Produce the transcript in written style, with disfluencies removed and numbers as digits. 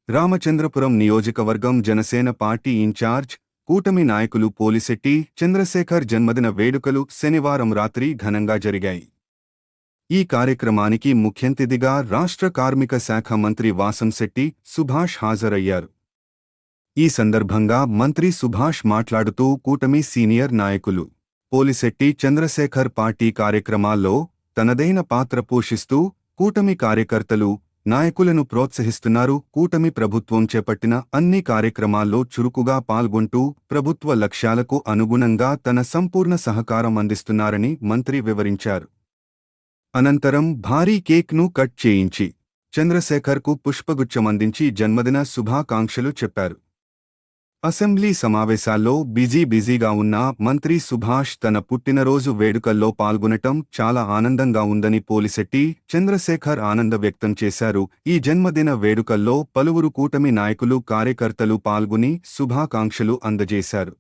రామచంద్రపురం నియోజకవర్గం Janasena party incharge కూటమి నాయకులు పోలిశెట్టి చంద్రశేఖర్ జన్మదిన వేడుకలు శనివారం రాత్రి ఘనంగా జరిగాయి. ఈ కార్యక్రమానికి ముఖ్యంతిథిగా రాష్ట్ర కార్మిక శాఖ మంత్రి వాసంశెట్టి సుభాష్ హాజరయ్యారు. ఈ సందర్భంగా మంత్రి సుభాష్ మాట్లాడుతూ కూటమి సీనియర్ నాయకులు పోలిశెట్టి చంద్రశేఖర్ పార్టీ కార్యక్రమాల్లో తనదైన పాత్ర పోషిస్తూ కూటమి కార్యకర్తలు, నాయకులను ప్రోత్సహిస్తున్నారు. కూటమి ప్రభుత్వం చేపట్టిన అన్ని కార్యక్రమాల్లో చురుకుగా పాల్గొంటూ ప్రభుత్వ లక్ష్యాలకు అనుగుణంగా తన సంపూర్ణ సహకారం అందిస్తున్నారని మంత్రి వివరించారు. అనంతరం భారీ కేక్ను కట్ చేయించి చంద్రశేఖర్కు పుష్పగుచ్చమందించి జన్మదిన శుభాకాంక్షలు చెప్పారు. అసెంబ్లీ సమావేశాల్లో బిజీగా ఉన్న మంత్రి సుభాష్ తన పుట్టినరోజు వేడుకల్లో పాల్గొనటం చాలా ఆనందంగా ఉందని పోలిశెట్టి చంద్రశేఖర్ ఆనందం వ్యక్తం చేశారు. ఈ జన్మదిన వేడుకల్లో పలువురు కూటమి నాయకులు, కార్యకర్తలు పాల్గొని శుభాకాంక్షలు అందజేశారు.